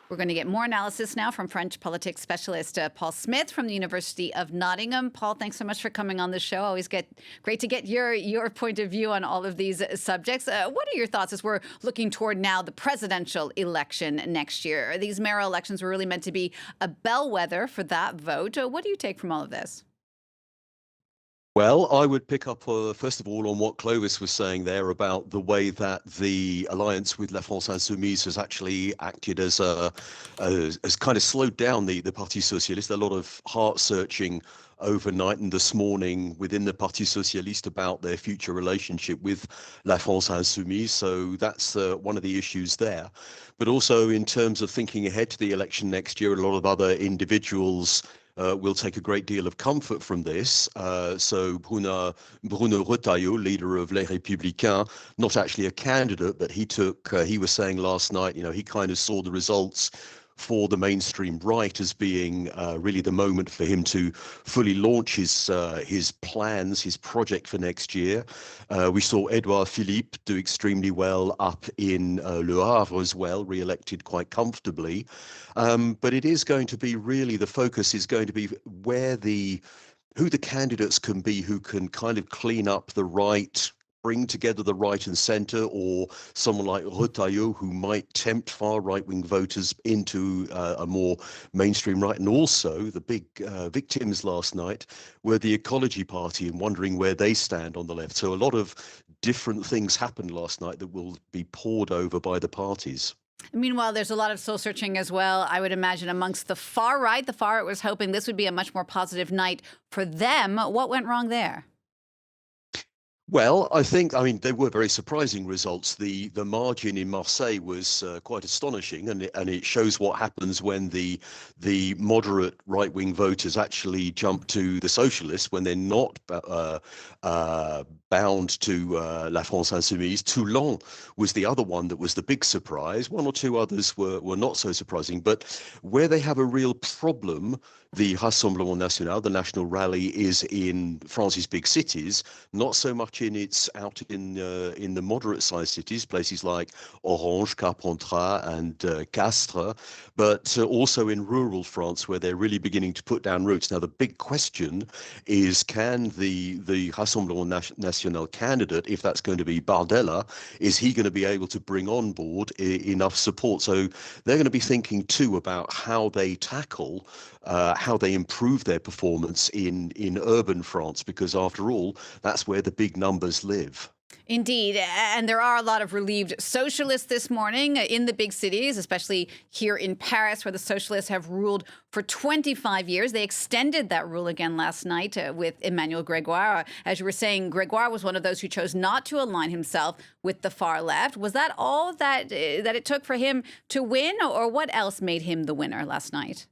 We're going to get more analysis now from French politics specialist Paul Smith from the University of Nottingham. Paul, thanks so much for coming on the show. Always great to get your point of view on all of these subjects. What are your thoughts as we're looking toward now the presidential election next year? These mayoral elections were really meant to be a bellwether for that vote. What do you take from all of this? Well, I would pick up, first of all, on what Clovis was saying there about the way that the alliance with La France Insoumise has actually acted as kind of slowed down the Parti Socialiste. A lot of heart searching overnight and this morning within the Parti Socialiste about their future relationship with La France Insoumise. So that's one of the issues there. But also in terms of thinking ahead to the election next year, a lot of other individuals will take a great deal of comfort from this. So Bruno Retailleau, leader of Les Républicains, not actually a candidate, but he was saying last night, he kind of saw the results for the mainstream right as being really the moment for him to fully launch his plans, his project for next year. We saw Edouard Philippe do extremely well up in Le Havre as well, re-elected quite comfortably. But it is going to be really, the focus is going to be who the candidates can be who can kind of clean up the right, bring together the right and center, or someone like Retailleau who might tempt far right-wing voters into a more mainstream right. And also the big victims last night were the Ecology Party, and wondering where they stand on the left. So a lot of different things happened last night that will be pored over by the parties. Meanwhile, there's a lot of soul searching as well, I would imagine, amongst the far right. The far right was hoping this would be a much more positive night for them. What went wrong there? Well, I mean, they were very surprising results. The margin in Marseille was quite astonishing, and it shows what happens when the moderate right-wing voters actually jump to the socialists when they're not bound to La France Insoumise. Toulon was the other one that was the big surprise. One or two others were not so surprising, but where they have a real problem, the Rassemblement National, the National Rally, is in France's big cities, not so much out in the moderate-sized cities, places like Orange, Carpentras, and Castres, but also in rural France, where they're really beginning to put down roots. Now, the big question is, can the Rassemblement National candidate, if that's going to be Bardella, is he going to be able to bring on board enough support? So they're going to be thinking too about how they tackle how they improve their performance in urban France, because after all, that's where the big numbers live. Indeed. And there are a lot of relieved socialists this morning in the big cities, especially here in Paris, where the socialists have ruled for 25 years. They extended that rule again last night with Emmanuel Grégoire. As you were saying, Grégoire was one of those who chose not to align himself with the far left. Was that all that it took for him to win, or what else made him the winner last night?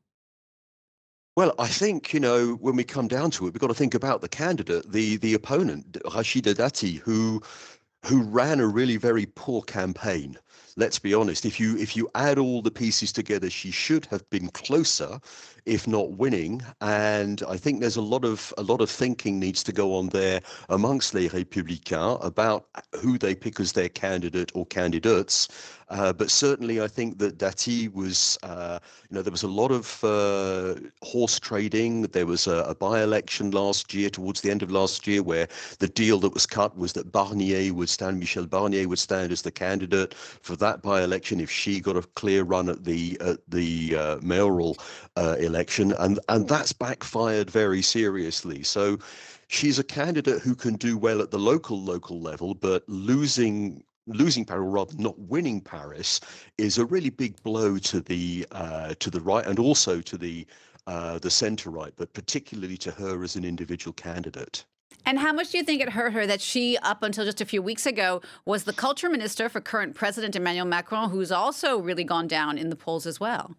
Well, I think, when we come down to it, we've got to think about the candidate, the opponent, Rachida Dati, who ran a really very poor campaign. Let's be honest. If you add all the pieces together, she should have been closer, if not winning. And I think there's a lot of thinking needs to go on there amongst les Républicains about who they pick as their candidate or candidates. But certainly, I think that Dati was, there was a lot of horse trading. There was a by-election last year, towards the end of last year, where the deal that was cut was that Michel Barnier would stand as the candidate for that by-election if she got a clear run at the mayoral election, and that's backfired very seriously. So she's a candidate who can do well at the local level, but losing Paris, or rather not winning Paris, is a really big blow to the right, and also to the centre right, but particularly to her as an individual candidate. And how much do you think it hurt her that she, up until just a few weeks ago, was the culture minister for current President Emmanuel Macron, who's also really gone down in the polls as well?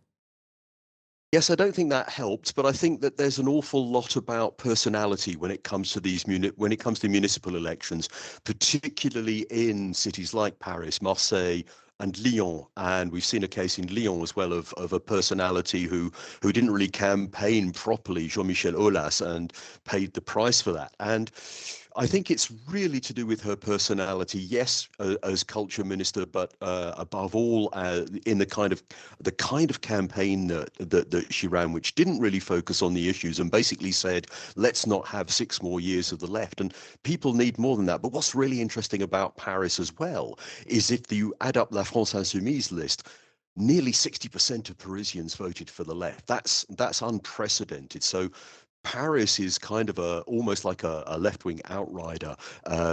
Yes, I don't think that helped, but I think that there's an awful lot about personality when it comes to municipal elections, particularly in cities like Paris, Marseille, and Lyon. And we've seen a case in Lyon as well of a personality who didn't really campaign properly, Jean-Michel Aulas, and paid the price for that. And I think it's really to do with her personality. Yes, as culture minister, but above all, in the kind of campaign that she ran, which didn't really focus on the issues and basically said, let's not have 6 more years of the left. And people need more than that. But what's really interesting about Paris as well is if you add up La France Insoumise list, nearly 60% of Parisians voted for the left. That's unprecedented. So Paris is kind of almost like a left-wing outrider.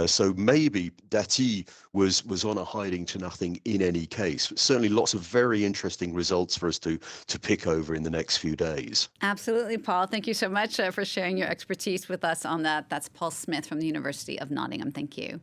So maybe Dati was on a hiding to nothing in any case. But certainly lots of very interesting results for us to pick over in the next few days. Absolutely, Paul. Thank you so much for sharing your expertise with us on that. That's Paul Smith from the University of Nottingham. Thank you.